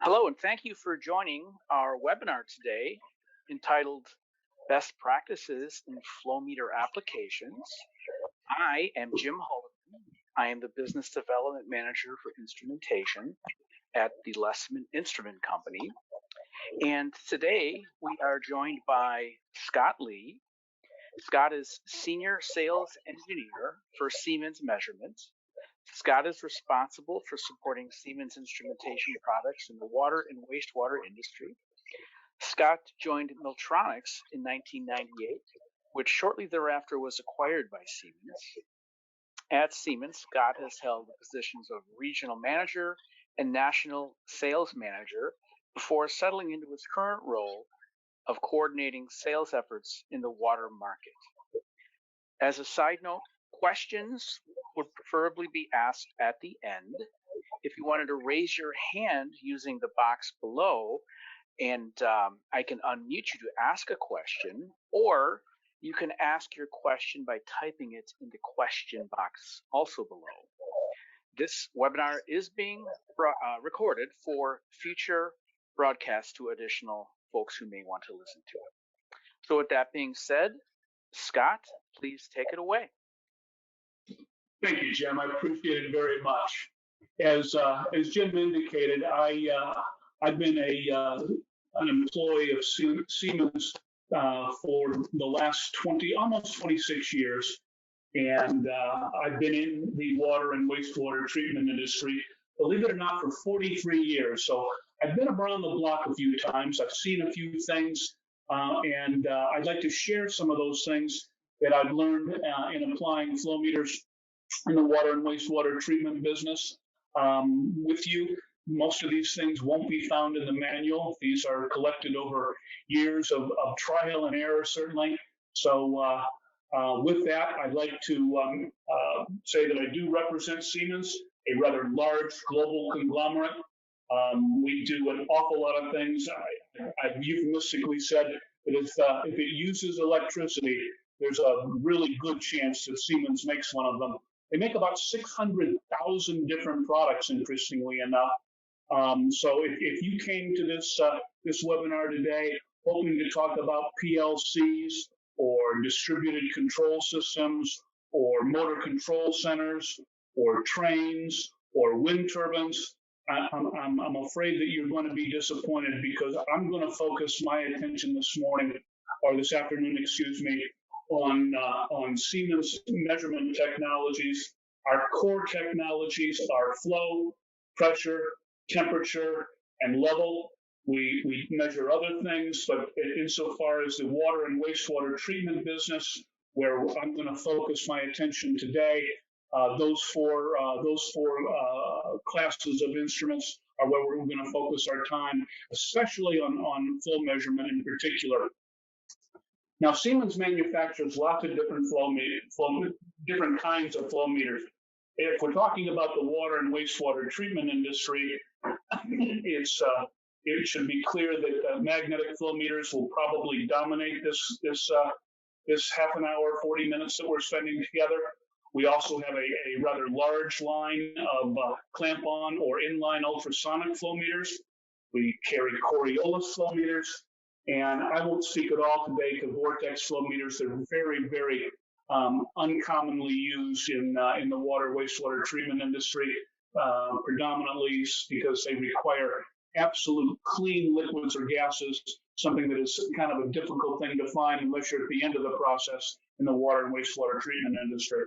Hello, and thank you for joining our webinar today entitled Best Practices in Flowmeter Applications. I am Jim Hullivan. I am the Business Development Manager for Instrumentation at the Lesman Instrument Company. And today we are joined by Scott Lee. Scott is Senior Sales Engineer for Siemens Measurement. Scott is responsible for supporting Siemens instrumentation products in the water and wastewater industry. Scott joined Miltronics in 1998, which shortly thereafter was acquired by Siemens. At Siemens, Scott has held the positions of regional manager and national sales manager before settling into his current role of coordinating sales efforts in the water market. As a side note, questions would preferably be asked at the end. If you wanted to raise your hand using the box below, and I can unmute you to ask a question, or you can ask your question by typing it in the question box also below. This webinar is being recorded for future broadcast to additional folks who may want to listen to it. So with that being said, Scott, please take it away. Thank you, Jim. I appreciate it very much. As Jim indicated, I've been an employee of Siemens for the last almost 26 years, and I've been in the water and wastewater treatment industry, believe it or not, for 43 years. So I've been around the block a few times. I've seen a few things, and I'd like to share some of those things that I've learned in applying flow meters in the water and wastewater treatment business with you. Most of these things won't be found in the manual. These are collected over years of trial and error, certainly. So with that, I'd like to say that I do represent Siemens, a rather large global conglomerate. We do an awful lot of things. I've euphemistically said that if it uses electricity, there's a really good chance that Siemens makes one of them. They make about 600,000 different products, interestingly enough. So if you came to this webinar today hoping to talk about PLCs or distributed control systems or motor control centers or trains or wind turbines, I'm afraid that you're going to be disappointed, because I'm going to focus my attention this afternoon, excuse me, on Siemens measurement technologies. Our core technologies are flow, pressure, temperature, and level. We measure other things, but insofar as the water and wastewater treatment business, where I'm going to focus my attention today, those four classes of instruments are where we're going to focus our time, especially on flow measurement in particular. Now, Siemens manufactures lots of different kinds of flow meters. If we're talking about the water and wastewater treatment industry, it should be clear that magnetic flow meters will probably dominate this half an hour, 40 minutes that we're spending together. We also have a rather large line of clamp-on or inline ultrasonic flow meters. We carry Coriolis flow meters. And I won't speak at all today to vortex flow meters. They're very, very uncommonly used in the water wastewater treatment industry, predominantly because they require absolute clean liquids or gases, something that is kind of a difficult thing to find unless you're at the end of the process in the water and wastewater treatment industry.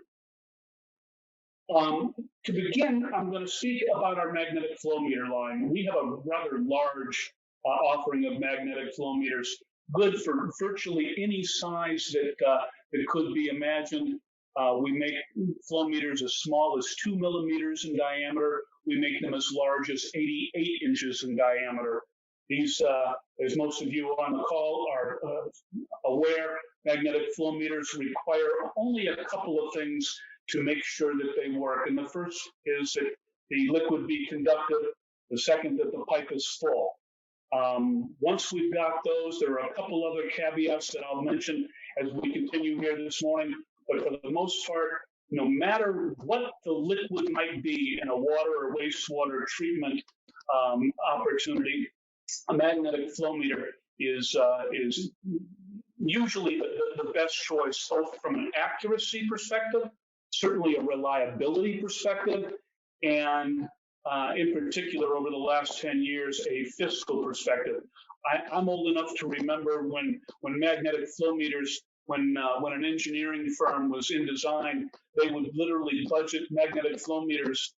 To begin, I'm going to speak about our magnetic flow meter line. We have a rather large offering of magnetic flow meters, good for virtually any size that could be imagined. We make flow meters as small as 2 millimeters in diameter. We make them as large as 88 inches in diameter. These, as most of you on the call are aware, magnetic flow meters require only a couple of things to make sure that they work. And the first is that the liquid be conductive. The second, that the pipe is full. Once we've got those, there are a couple other caveats that I'll mention as we continue here this morning. But for the most part, no matter what the liquid might be in a water or wastewater treatment opportunity, a magnetic flow meter is usually the best choice, both from an accuracy perspective, certainly a reliability perspective, and in particular, over the last 10 years, a fiscal perspective. I'm old enough to remember when magnetic flow meters, when an engineering firm was in design, they would literally budget magnetic flow meters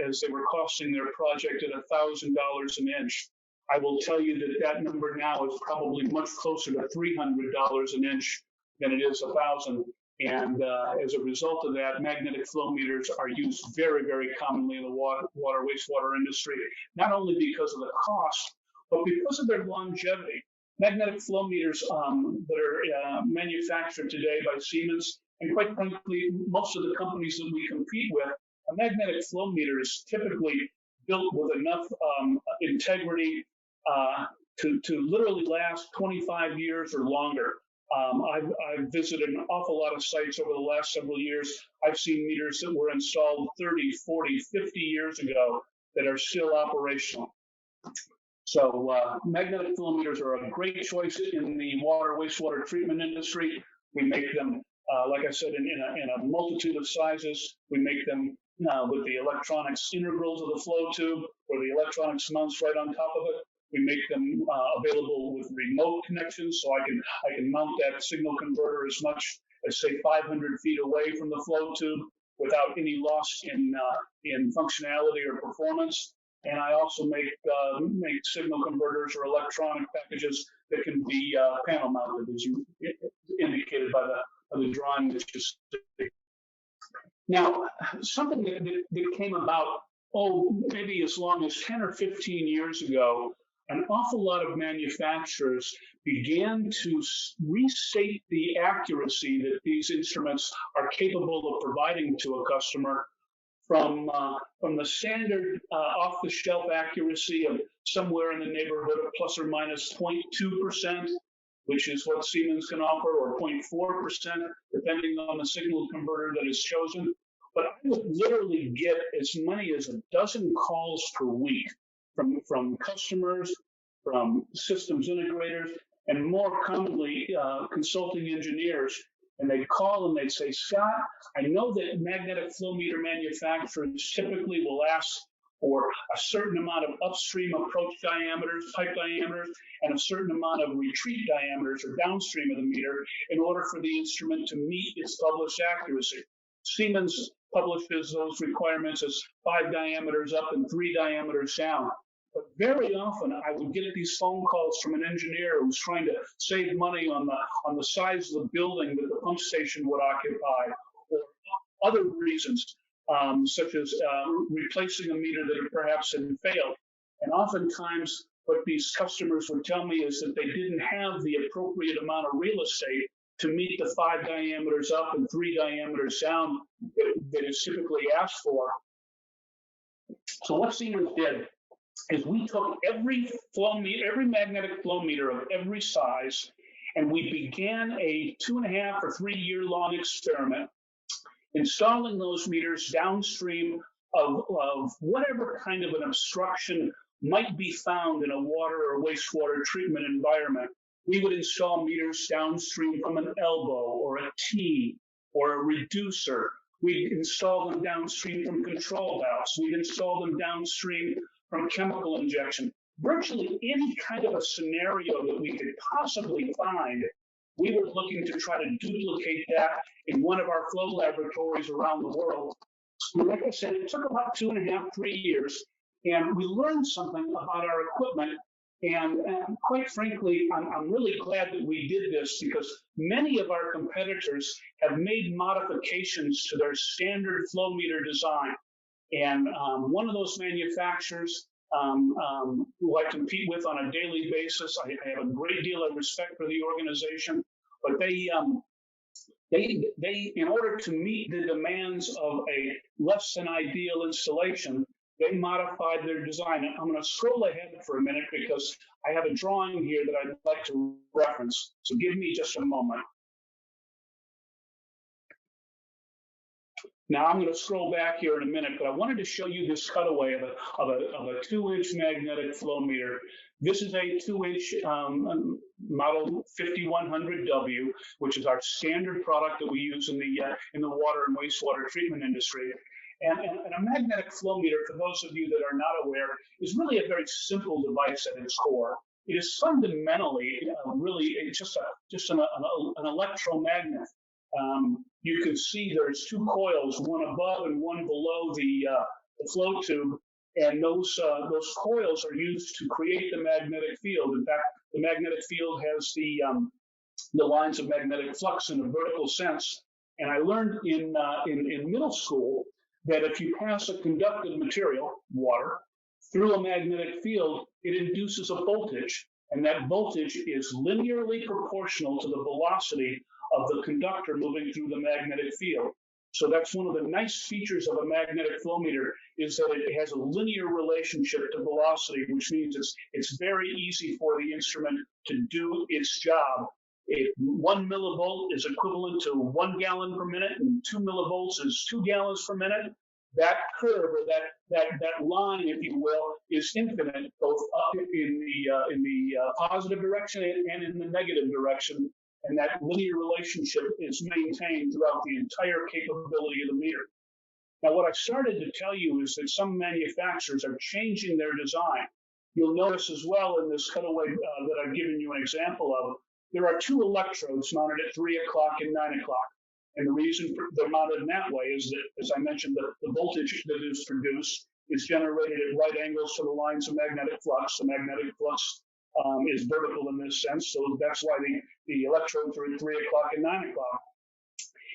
as they were costing their project at $1,000 an inch. I will tell you that that number now is probably much closer to $300 an inch than it is 1,000. And as a result of that, magnetic flow meters are used very, very commonly in the water wastewater industry, not only because of the cost, but because of their longevity. Magnetic flow meters that are manufactured today by Siemens, and quite frankly, most of the companies that we compete with, a magnetic flow meter is typically built with enough integrity to literally last 25 years or longer. I've visited an awful lot of sites over the last several years. I've seen meters that were installed 30, 40, 50 years ago that are still operational. So magnetic flow meters are a great choice in the water wastewater treatment industry. We make them, like I said, in a multitude of sizes. We make them with the electronics integrals of the flow tube, where the electronics mounts right on top of it. We make them available with remote connections, so I can mount that signal converter as much as, say, 500 feet away from the flow tube without any loss in functionality or performance. And I also make signal converters or electronic packages that can be panel mounted, as you indicated by the drawing that you see. Now, something that came about, maybe as long as 10 or 15 years ago, an awful lot of manufacturers began to restate the accuracy that these instruments are capable of providing to a customer from the standard off-the-shelf accuracy of somewhere in the neighborhood of plus or minus 0.2%, which is what Siemens can offer, or 0.4%, depending on the signal converter that is chosen. But I would literally get as many as a dozen calls per week from customers, from systems integrators, and more commonly consulting engineers. And they'd call and they'd say, Scott, I know that magnetic flow meter manufacturers typically will ask for a certain amount of upstream approach diameters, pipe diameters, and a certain amount of retreat diameters or downstream of the meter in order for the instrument to meet its published accuracy. Siemens publishes those requirements as 5 diameters up and 3 diameters down. But very often I would get these phone calls from an engineer who's trying to save money on the size of the building that the pump station would occupy, or other reasons, such as replacing a meter that perhaps had failed. And oftentimes what these customers would tell me is that they didn't have the appropriate amount of real estate to meet the 5 diameters up and 3 diameters down that is typically asked for. So what Siemens did is we took every magnetic flow meter of every size, and we began a 2.5 or 3 year long experiment installing those meters downstream of whatever kind of an obstruction might be found in a water or wastewater treatment environment. We would install meters downstream from an elbow or a T or a reducer. We'd install them downstream from control valves. We'd install them downstream from chemical injection. Virtually any kind of a scenario that we could possibly find, we were looking to try to duplicate that in one of our flow laboratories around the world. And like I said, it took about 2.5, 3 years, and we learned something about our equipment. And quite frankly, I'm really glad that we did this, because many of our competitors have made modifications to their standard flow meter design. And one of those manufacturers who I compete with on a daily basis, I have a great deal of respect for the organization, but they, in order to meet the demands of a less than ideal installation, they modified their design. I'm going to scroll ahead for a minute because I have a drawing here that I'd like to reference. So give me just a moment. Now I'm going to scroll back here in a minute, but I wanted to show you this cutaway of a 2-inch magnetic flow meter. This is a 2-inch model 5100W, which is our standard product that we use in the water and wastewater treatment industry. And a magnetic flow meter, for those of you that are not aware, is really a very simple device at its core. It is fundamentally really just an electromagnet. You can see there's two coils, one above and one below the flow tube, and those coils are used to create the magnetic field. In fact, the magnetic field has the lines of magnetic flux in a vertical sense. And I learned in middle school that if you pass a conductive material, water, through a magnetic field, it induces a voltage, and that voltage is linearly proportional to the velocity of the conductor moving through the magnetic field. So that's one of the nice features of a magnetic flow meter, is that it has a linear relationship to velocity, which means it's very easy for the instrument to do its job. If 1 millivolt is equivalent to 1 gallon per minute, and 2 millivolts is 2 gallons per minute, that curve, or that line, if you will, is infinite, both up in the positive direction and in the negative direction. And that linear relationship is maintained throughout the entire capability of the meter. Now, what I started to tell you is that some manufacturers are changing their design. You'll notice as well in this cutaway that I've given you an example of, there are two electrodes mounted at 3 o'clock and 9 o'clock. And the reason they're mounted in that way is that, as I mentioned, the voltage that is produced is generated at right angles to the lines of magnetic flux. The magnetic flux is vertical in this sense, so that's why the electrodes are at 3 o'clock and 9 o'clock.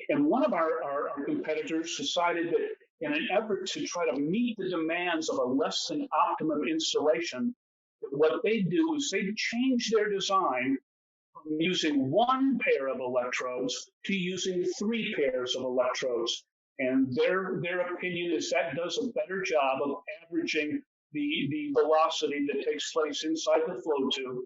And one of our competitors decided that in an effort to try to meet the demands of a less than optimum installation, what they do is they change their design from using one pair of electrodes to using 3 pairs of electrodes. And their opinion is that does a better job of averaging the velocity that takes place inside the flow tube.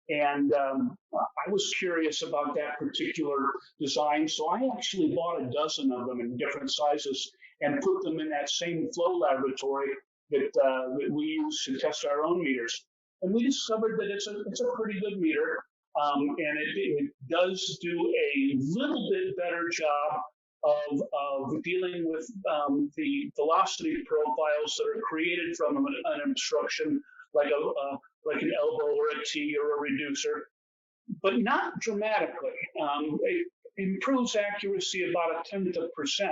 And I was curious about that particular design, so I actually bought a dozen of them in different sizes and put them in that same flow laboratory that we use to test our own meters. And we discovered that it's a pretty good meter, and it does do a little bit better job of dealing with the velocity profiles that are created from an obstruction, like an elbow or a T or a reducer, but not dramatically. It improves accuracy about a tenth of a percent.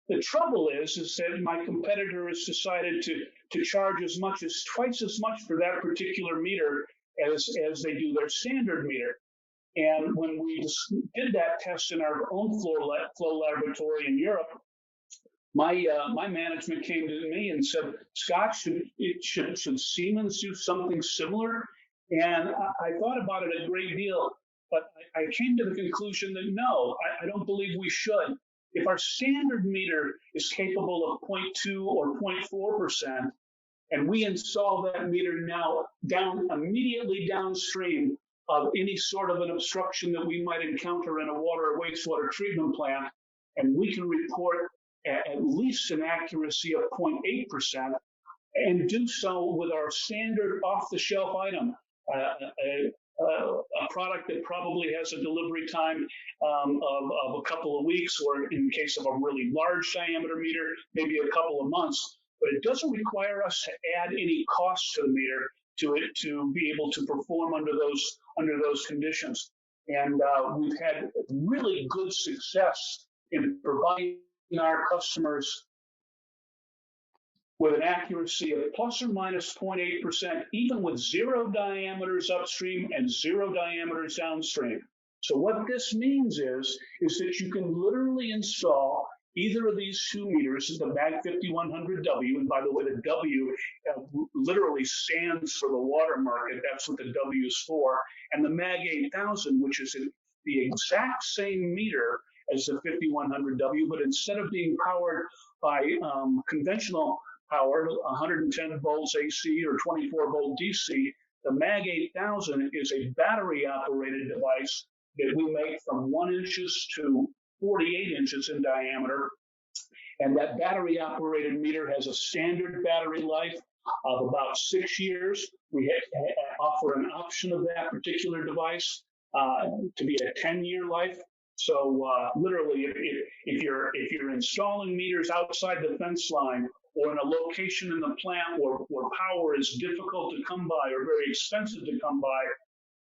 The trouble is that my competitor has decided to charge as much as twice as much for that particular meter as they do their standard meter. And when we did that test in our own flow laboratory in Europe, my management came to me and said, Scott, should Siemens do something similar? And I thought about it a great deal, but I came to the conclusion that no, I don't believe we should. If our standard meter is capable of 0.2 or 0.4%, and we install that meter now immediately downstream of any sort of an obstruction that we might encounter in a water or wastewater treatment plant, and we can report at least an accuracy of 0.8%, and do so with our standard off-the-shelf item, a product that probably has a delivery time of a couple of weeks, or in case of a really large diameter meter, maybe a couple of months. But it doesn't require us to add any cost to the meter to be able to perform under those conditions. And we've had really good success in providing our customers with an accuracy of plus or minus 0.8%, even with 0 diameters upstream and 0 diameters downstream. So what this means is that you can literally install either of these 2 meters, the MAG 5100W, and by the way, the W literally stands for the water market. That's what the W is for. And the MAG 8000, which is the exact same meter as the 5100W, but instead of being powered by conventional power, 110 volts AC or 24 volt DC, the MAG 8000 is a battery operated device that we make from 1 inches to 48 inches in diameter. And that battery-operated meter has a standard battery life of about 6 years. We offer an option of that particular device to be a 10-year life. So literally, if you're installing meters outside the fence line or in a location in the plant where power is difficult to come by or very expensive to come by,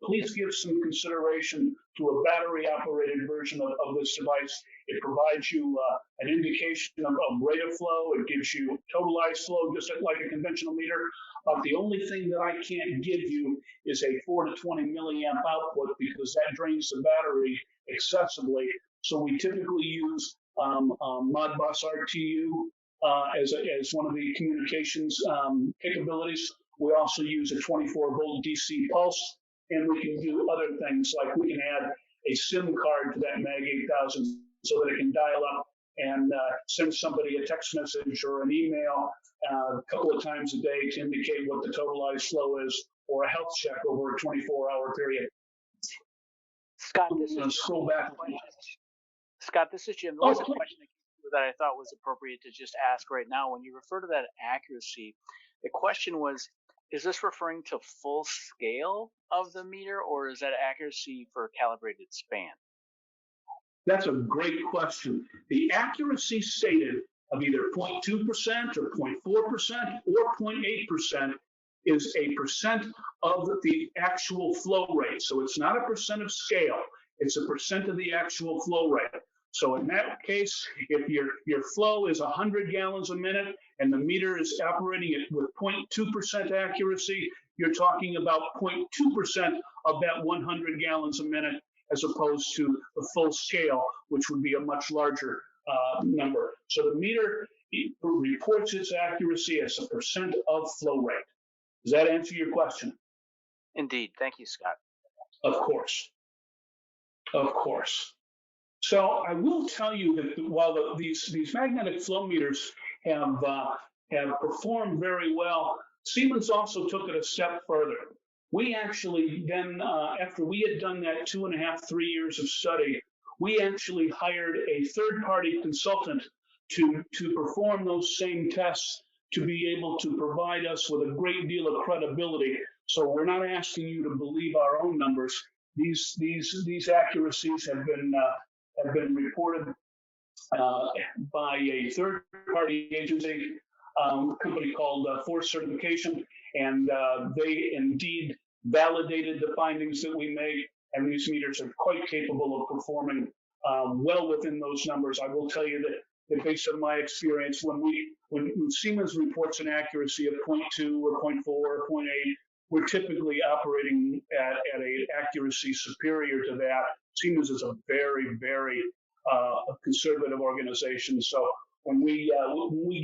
please give some consideration to a battery-operated version of this device. It provides you an indication of rate of flow. It gives you totalized flow, just like a conventional meter. But the only thing that I can't give you is a 4 to 20 milliamp output because that drains the battery excessively. So we typically use Modbus RTU as one of the communications capabilities. We also use a 24-volt DC pulse. And we can do other things like we can add a SIM card to that Mag 8000 so that it can dial up and send somebody a text message or an email a couple of times a day to indicate what the totalized flow is, or a health check over a 24-hour period. Scott, this is Scott, this is Jim. There was a question that I thought was appropriate to just ask right now. When you refer to that accuracy, the question was, is this referring to full scale of the meter, or is that accuracy for calibrated span? That's a great question. The accuracy stated of either 0.2% or 0.4% or 0.8% is a percent of the actual flow rate. So it's not a percent of scale, it's a percent of the actual flow rate. So in that case, if your flow is 100 gallons a minute and the meter is operating with 0.2% accuracy, you're talking about 0.2% of that 100 gallons a minute, as opposed to the full scale, which would be a much larger number. So the meter reports its accuracy as a percent of flow rate. Does that answer your question? Indeed. Thank you, Scott. Of course. Of course. So I will tell you that while these magnetic flow meters have performed very well, Siemens also took it a step further. We actually then, after we had done that 2.5, 3 years of study, we actually hired a third-party consultant to perform those same tests to be able to provide us with a great deal of credibility. So we're not asking you to believe our own numbers. These accuracies have been reported by a third-party agency, company called Force Certification, and they indeed validated the findings that we made, and these meters are quite capable of performing well within those numbers. I will tell you that based on my experience, when Siemens reports an accuracy of 0.2 or 0.4 or 0.8, we're typically operating at an accuracy superior to that. Siemens is a very, very conservative organization. So when we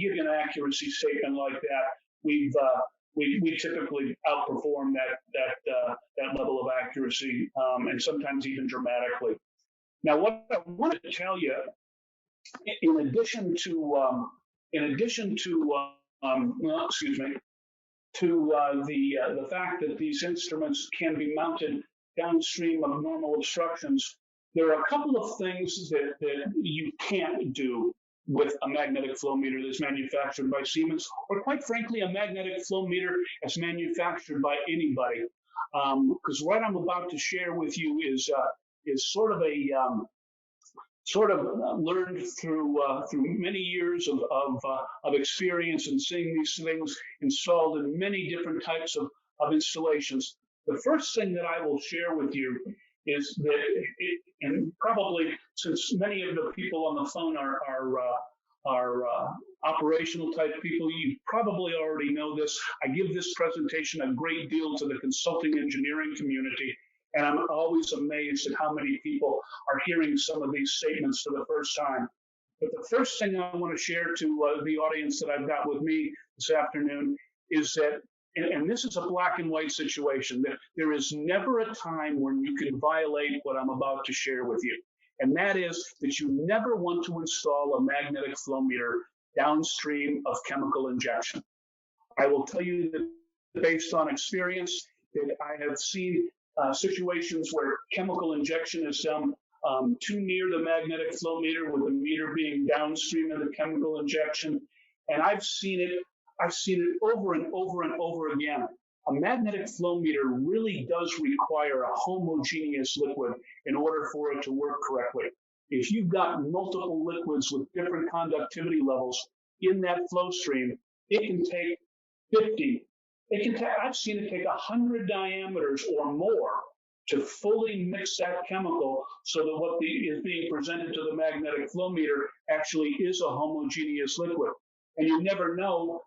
give you an accuracy statement like that, we typically outperform that level of accuracy, and sometimes even dramatically. Now, what I wanted to tell you, in addition to the fact that these instruments can be mounted downstream of normal obstructions, there are a couple of things that you can't do with a magnetic flow meter that's manufactured by Siemens, or quite frankly, a magnetic flow meter that's manufactured by anybody. Because what I'm about to share with you is sort of learned through many years of experience and seeing these things installed in many different types of installations. The first thing that I will share with you is that, and probably since many of the people on the phone are operational type people, you probably already know this. I give this presentation a great deal to the consulting engineering community, and I'm always amazed at how many people are hearing some of these statements for the first time. But the first thing I want to share to the audience that I've got with me this afternoon is that, and this is a black and white situation, that there is never a time when you can violate what I'm about to share with you. And that is that you never want to install a magnetic flow meter downstream of chemical injection. I will tell you that based on experience, that I have seen situations where chemical injection is done too near the magnetic flow meter, with the meter being downstream of the chemical injection. And I've seen it over and over and over again. A magnetic flow meter really does require a homogeneous liquid in order for it to work correctly. If you've got multiple liquids with different conductivity levels in that flow stream, it can take 50. I've seen it take 100 diameters or more to fully mix that chemical so that what is being presented to the magnetic flow meter actually is a homogeneous liquid. And you never know,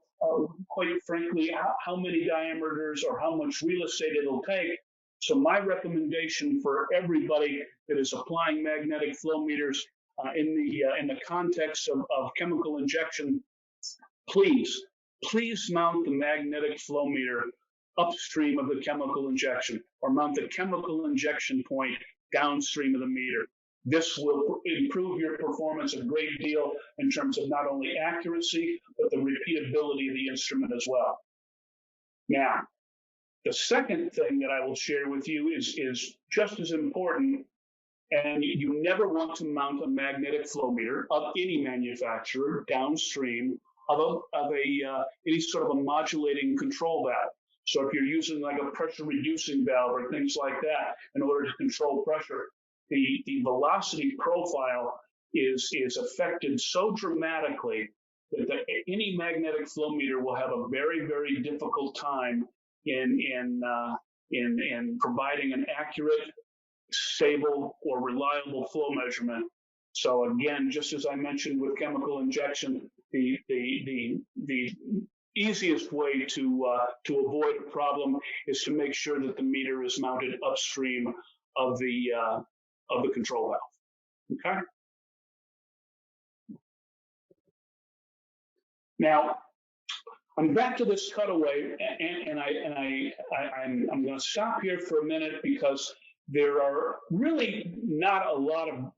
quite frankly, how many diameters or how much real estate it'll take. So my recommendation for everybody that is applying magnetic flow meters in the context of chemical injection, please mount the magnetic flow meter upstream of the chemical injection, or mount the chemical injection point downstream of the meter. This will improve your performance a great deal in terms of not only accuracy, but the repeatability of the instrument as well. Now, the second thing that I will share with you is just as important, and you never want to mount a magnetic flow meter of any manufacturer downstream of any sort of a modulating control valve. So if you're using like a pressure reducing valve or things like that in order to control pressure, the velocity profile is affected so dramatically that any magnetic flow meter will have a very, very difficult time in providing an accurate, stable, or reliable flow measurement. So again, just as I mentioned with chemical injection, the easiest way to avoid a problem is to make sure that the meter is mounted upstream of the control valve. Okay. Now, I'm back to this cutaway, and I'm going to stop here for a minute because there are really not a lot of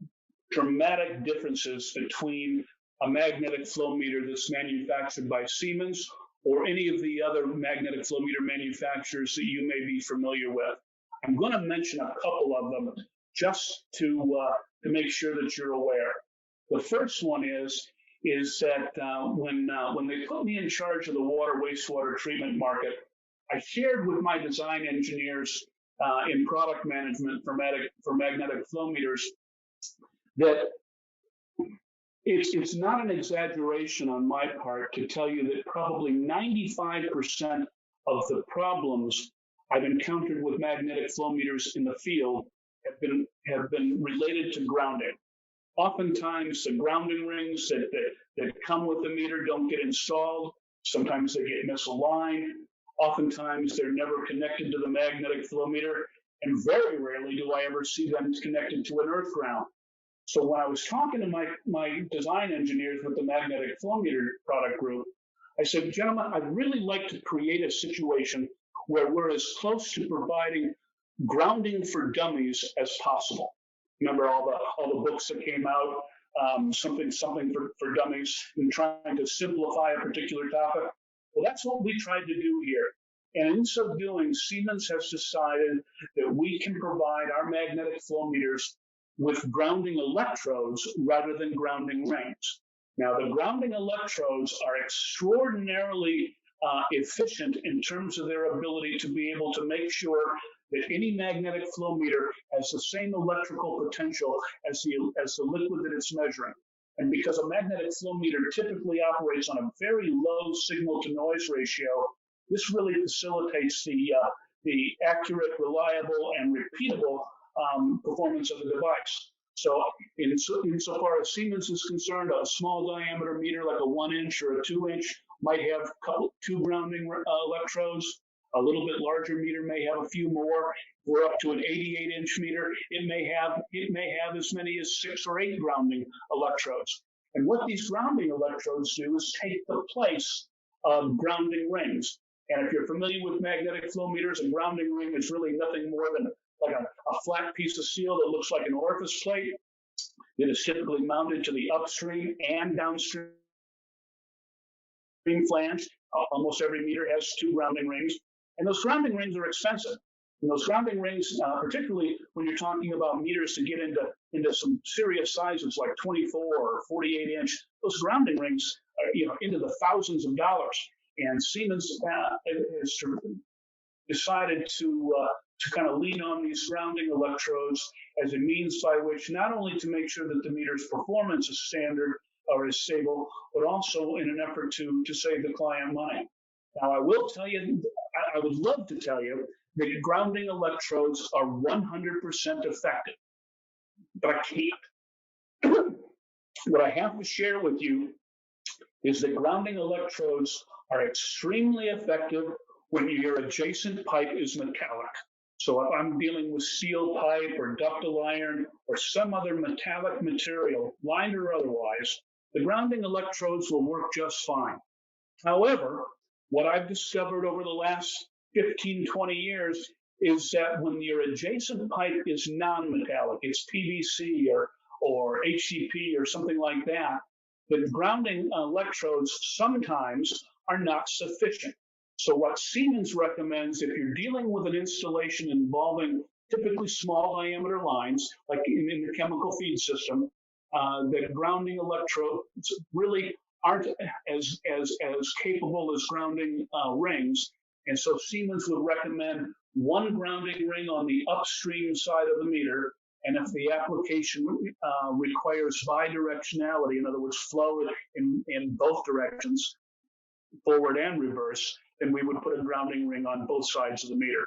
dramatic differences between a magnetic flow meter that's manufactured by Siemens or any of the other magnetic flow meter manufacturers that you may be familiar with. I'm going to mention a couple of them just to make sure that you're aware. The first one is that when they put me in charge of the water wastewater treatment market, I shared with my design engineers in product management for magnetic flow meters that it's not an exaggeration on my part to tell you that probably 95% of the problems I've encountered with magnetic flow meters in the field have been related to grounding. Oftentimes, the grounding rings that come with the meter don't get installed. Sometimes they get misaligned. Oftentimes, they're never connected to the magnetic flow meter. And very rarely do I ever see them connected to an earth ground. So when I was talking to my design engineers with the magnetic flow meter product group, I said, gentlemen, I'd really like to create a situation where we're as close to providing grounding for dummies as possible. Remember all the books that came out, something for dummies, and trying to simplify a particular topic? Well, that's what we tried to do here. And in so doing, Siemens has decided that we can provide our magnetic flow meters with grounding electrodes rather than grounding rings. Now, the grounding electrodes are extraordinarily efficient in terms of their ability to be able to make sure that any magnetic flow meter has the same electrical potential as the liquid that it's measuring. And because a magnetic flow meter typically operates on a very low signal to noise ratio, this really facilitates the accurate, reliable, and repeatable performance of the device. So insofar as Siemens is concerned, a small diameter meter like a 1-inch or a 2-inch might have two grounding electrodes. A little bit larger meter may have a few more. We're up to an 88-inch meter. It may have as many as 6 or 8 grounding electrodes. And what these grounding electrodes do is take the place of grounding rings. And if you're familiar with magnetic flow meters, a grounding ring is really nothing more than like a flat piece of steel that looks like an orifice plate. It is typically mounted to the upstream and downstream flange. Almost every meter has 2 grounding rings. And those grounding rings are expensive. And those grounding rings, particularly when you're talking about meters to get into some serious sizes like 24 or 48 inch, those grounding rings are, into the thousands of dollars. And Siemens has decided to kind of lean on these grounding electrodes as a means by which not only to make sure that the meter's performance is standard or is stable, but also in an effort to save the client money. Now, I will tell you, I would love to tell you that grounding electrodes are 100% effective, but I can't. What I have to share with you is that grounding electrodes are extremely effective when your adjacent pipe is metallic. So if I'm dealing with steel pipe or ductile iron or some other metallic material, lined or otherwise, the grounding electrodes will work just fine. However, what I've discovered over the last 15, 20 years is that when your adjacent pipe is non-metallic, it's PVC or HDP or something like that, the grounding electrodes sometimes are not sufficient. So what Siemens recommends, if you're dealing with an installation involving typically small diameter lines, like in the chemical feed system, that grounding electrodes really aren't as capable as grounding rings. And so Siemens would recommend one grounding ring on the upstream side of the meter. And if the application requires bidirectionality, in other words, flow in both directions, forward and reverse, then we would put a grounding ring on both sides of the meter.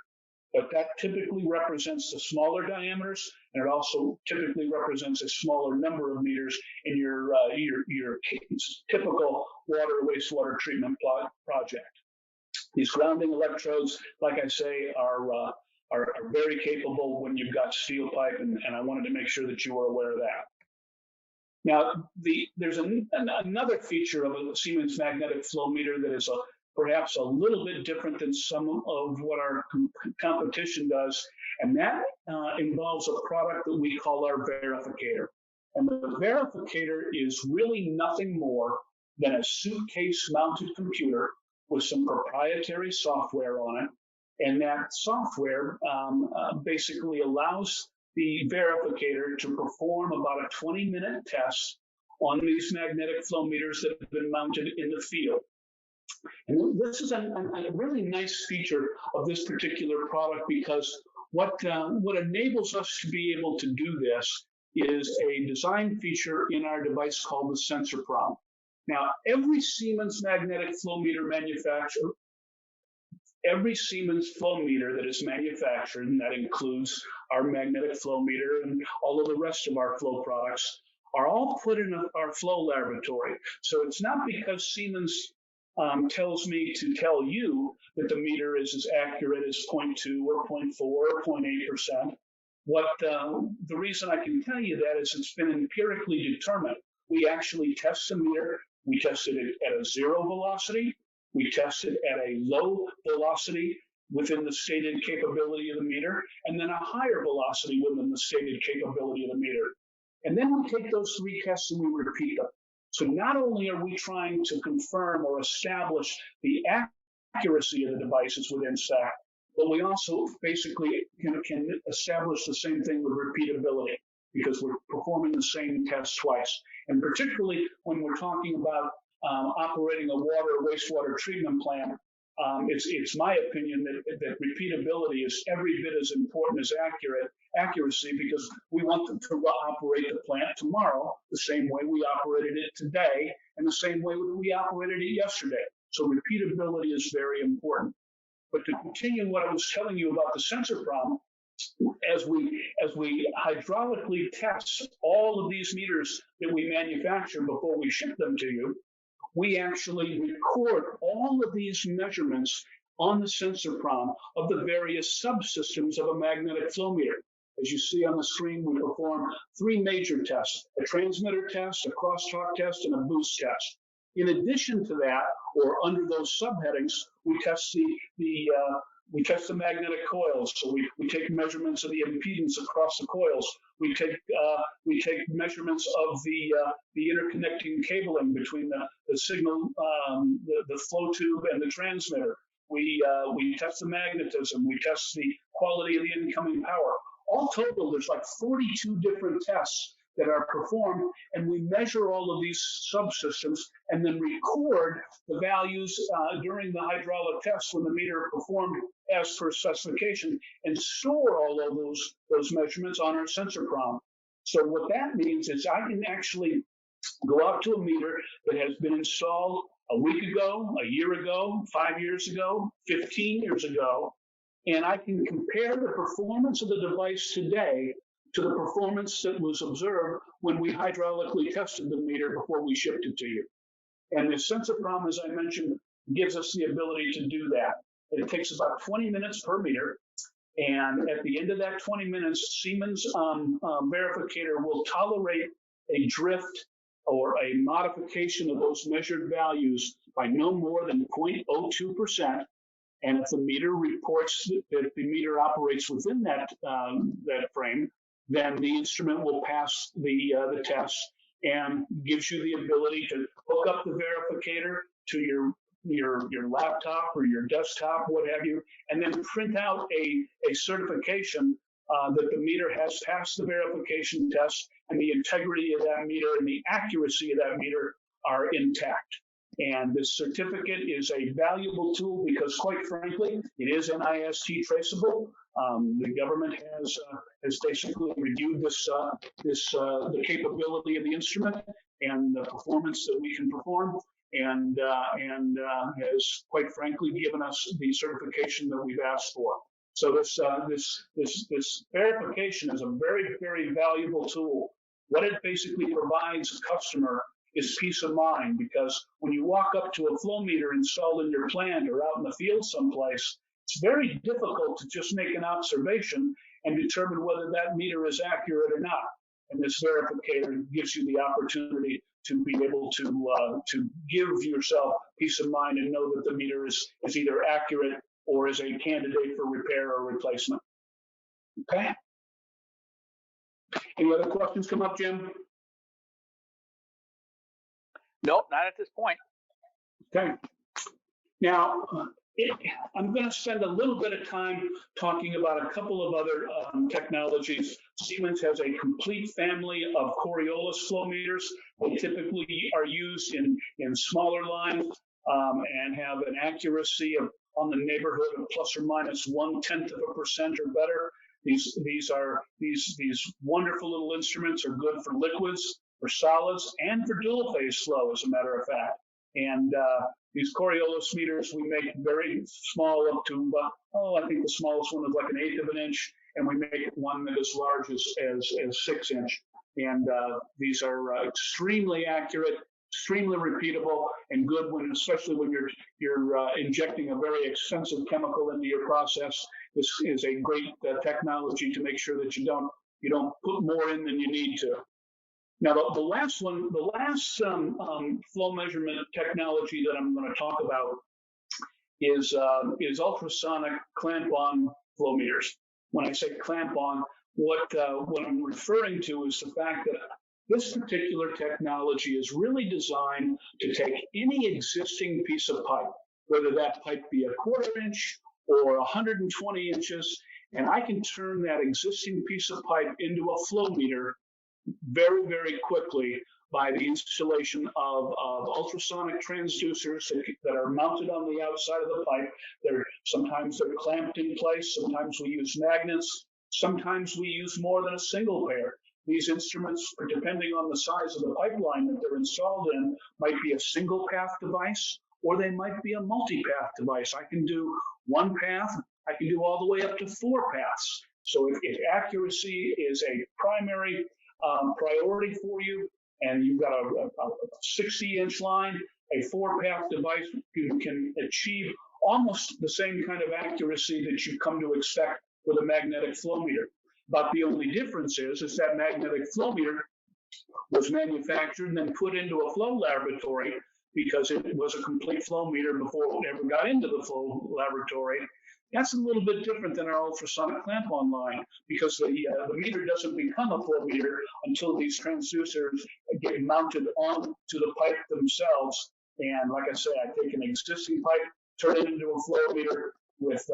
But that typically represents the smaller diameters, and it also typically represents a smaller number of meters in your typical water wastewater treatment project. These grounding electrodes, like I say, are very capable when you've got steel pipe, and I wanted to make sure that you were aware of that. Now, there's another feature of a Siemens magnetic flow meter that is perhaps a little bit different than some of what our competition does, and that involves a product that we call our Verificator. And the Verificator is really nothing more than a suitcase-mounted computer with some proprietary software on it, and that software basically allows the Verificator to perform about a 20-minute test on these magnetic flow meters that have been mounted in the field. And this is a really nice feature of this particular product, because what enables us to be able to do this is a design feature in our device called the sensor prong. Now, every Siemens magnetic flow meter manufacturer, every Siemens flow meter that is manufactured, and that includes our magnetic flow meter and all of the rest of our flow products, are all put in our flow laboratory. So it's not because Siemens tells me to tell you that the meter is as accurate as 0.2 or 0.4 or 0.8%. The reason I can tell you that is it's been empirically determined. We actually test the meter. We tested it at a zero velocity. We test it at a low velocity within the stated capability of the meter, and then a higher velocity within the stated capability of the meter. And then we take those three tests and we repeat them. So not only are we trying to confirm or establish the accuracy of the devices within SAC, but we also basically can establish the same thing with repeatability, because we're performing the same test twice. And particularly when we're talking about operating a water or wastewater treatment plant, it's my opinion that repeatability is every bit as important as accuracy, because we want them to operate the plant tomorrow the same way we operated it today and the same way we operated it yesterday. So repeatability is very important. But to continue what I was telling you about the sensor problem, as we hydraulically test all of these meters that we manufacture before we ship them to you, we actually record all of these measurements on the sensor prom of the various subsystems of a magnetic flow meter. As you see on the screen, we perform three major tests: a transmitter test, a crosstalk test, and a boost test. In addition to that, or under those subheadings, we test the magnetic coils. So we take measurements of the impedance across the coils. We take measurements of the interconnecting cabling between the signal, the flow tube, and the transmitter. We test the magnetism. We test the quality of the incoming power. All total, there's like 42 different tests that are performed, and we measure all of these subsystems and then record the values during the hydraulic tests when the meter performed as per specification, and store all of those measurements on our sensor prom. So what that means is I can actually go out to a meter that has been installed a week ago, a year ago, 5 years ago, 15 years ago, and I can compare the performance of the device today to the performance that was observed when we hydraulically tested the meter before we shipped it to you. And the sensor prom, as I mentioned, gives us the ability to do that. It takes about 20 minutes per meter. And at the end of that 20 minutes, Siemens Verificator will tolerate a drift or a modification of those measured values by no more than 0.02%. And if the meter reports that the meter operates within that frame, then the instrument will pass the test and gives you the ability to hook up the verificator to your laptop or your desktop, what have you, and then print out a certification that the meter has passed the verification test and the integrity of that meter and the accuracy of that meter are intact. And this certificate is a valuable tool because, quite frankly, it is NIST traceable. The government has basically reviewed the capability of the instrument and the performance that we can perform, and has, quite frankly, given us the certification that we've asked for. So this verification is a very, very valuable tool. What it basically provides a customer is peace of mind, because when you walk up to a flow meter installed in your plant or out in the field someplace, it's very difficult to just make an observation and determine whether that meter is accurate or not. And this verificator gives you the opportunity to be able to give yourself peace of mind and know that the meter is either accurate or is a candidate for repair or replacement. Okay? Any other questions come up, Jim? Nope, not at this point. Okay. Now, I'm going to spend a little bit of time talking about a couple of other technologies. Siemens has a complete family of Coriolis flow meters. They typically are used in smaller lines and have an accuracy of on the neighborhood of plus or minus 0.1% or better. These wonderful little instruments are good for liquids, for solids, and for dual phase flow, as a matter of fact. And these Coriolis meters we make very small, up to I think the smallest one is like 1/8 of an inch, and we make one that is large as 6 inch. And these are extremely accurate, extremely repeatable, and good when, especially when you're injecting a very expensive chemical into your process. This is a great technology to make sure that you don't put more in than you need to. Now, the last flow measurement technology that I'm going to talk about is ultrasonic clamp-on flow meters. When I say clamp-on, what I'm referring to is the fact that this particular technology is really designed to take any existing piece of pipe, whether that pipe be 1/4 inch or 120 inches, and I can turn that existing piece of pipe into a flow meter very, very quickly by the installation of ultrasonic transducers that are mounted on the outside of the pipe. Sometimes they're clamped in place, sometimes we use magnets, sometimes we use more than a single pair. These instruments, depending on the size of the pipeline that they're installed in, might be a single path device, or they might be a multi-path device. I can do one path, I can do all the way up to 4 paths. So if accuracy is a primary priority for you, and you've got a 60-inch line, a 4-path device can achieve almost the same kind of accuracy that you come to expect with a magnetic flow meter. But the only difference is that magnetic flow meter was manufactured and then put into a flow laboratory, because it was a complete flow meter before it ever got into the flow laboratory. That's a little bit different than our ultrasonic clamp-on line, because the meter doesn't become a flow meter until these transducers get mounted onto the pipe themselves. And like I said, I take an existing pipe, turn it into a flow meter, with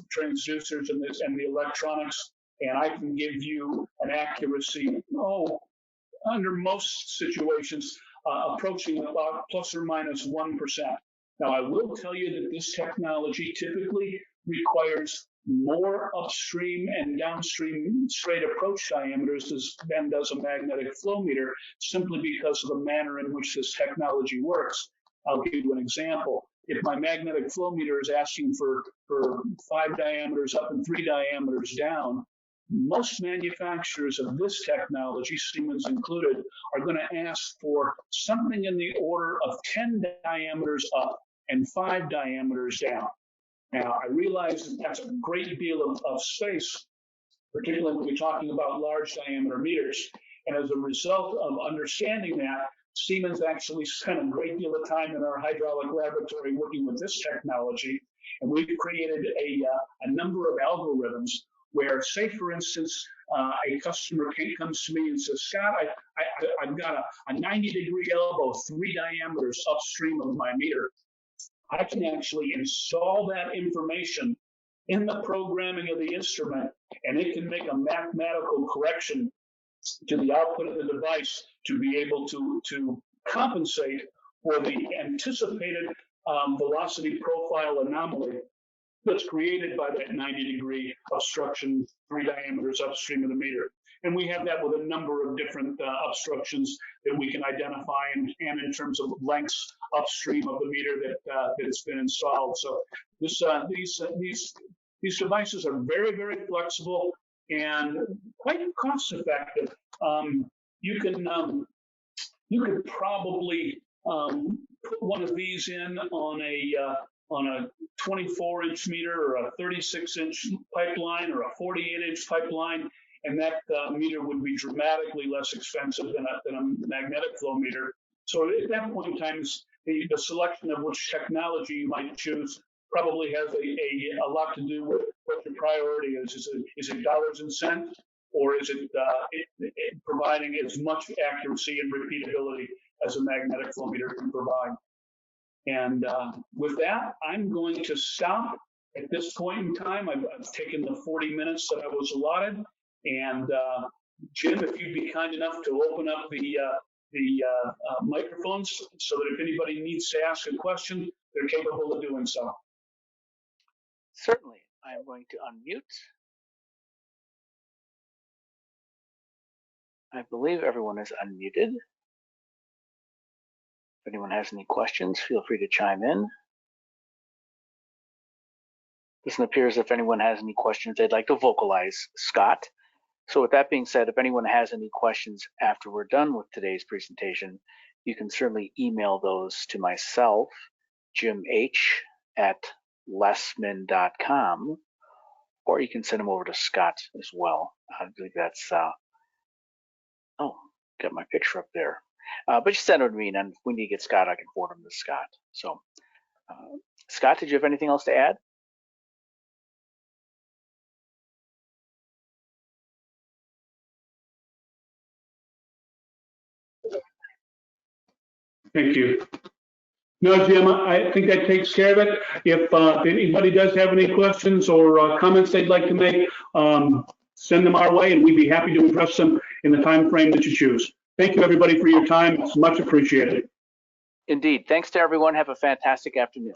transducers and the electronics, and I can give you an accuracy, under most situations, approaching about plus or minus 1%. Now, I will tell you that this technology typically requires more upstream and downstream straight approach diameters than does a magnetic flow meter, simply because of the manner in which this technology works. I'll give you an example. If my magnetic flow meter is asking for 5 diameters up and 3 diameters down, most manufacturers of this technology, Siemens included, are going to ask for something in the order of 10 diameters up and 5 diameters down. Now, I realize that that's a great deal of space, particularly when we're talking about large diameter meters. And as a result of understanding that, Siemens actually spent a great deal of time in our hydraulic laboratory working with this technology. And we've created a number of algorithms where, say, for instance, a customer comes to me and says, Scott, I've got a 90-degree elbow, 3 diameters upstream of my meter. I can actually install that information in the programming of the instrument, and it can make a mathematical correction to the output of the device to be able to compensate for the anticipated velocity profile anomaly that's created by that 90-degree obstruction 3 diameters upstream of the meter. And we have that with a number of different obstructions that we can identify, and in terms of lengths upstream of the meter that it's been installed. So these devices are very, very flexible and quite cost effective. You could probably put one of these in on a 24-inch meter or a 36-inch pipeline or a 48-inch pipeline, and that meter would be dramatically less expensive than a magnetic flow meter. So at that point in time, the selection of which technology you might choose probably has a lot to do with what your priority is. Is it dollars and cents, or is it providing as much accuracy and repeatability as a magnetic flow meter can provide? And with that, I'm going to stop at this point in time. I've taken the 40 minutes that I was allotted. And Jim, if you'd be kind enough to open up the microphones so that if anybody needs to ask a question, they're capable of doing so. Certainly. I'm going to unmute. I believe everyone is unmuted. If anyone has any questions, feel free to chime in. Doesn't appear as if anyone has any questions they'd like to vocalize, Scott. So with that being said, if anyone has any questions after we're done with today's presentation, you can certainly email those to myself, Jim H. at lesman.com, or you can send them over to Scott as well. I believe that's, oh, got my picture up there. But you send them to me, and if we need to get Scott, I can forward them to Scott. So, Scott, did you have anything else to add? Thank you. No, Jim, I think that takes care of it. If anybody does have any questions or comments they'd like to make, send them our way, and we'd be happy to address them in the time frame that you choose. Thank you, everybody, for your time. It's much appreciated. Indeed. Thanks to everyone. Have a fantastic afternoon.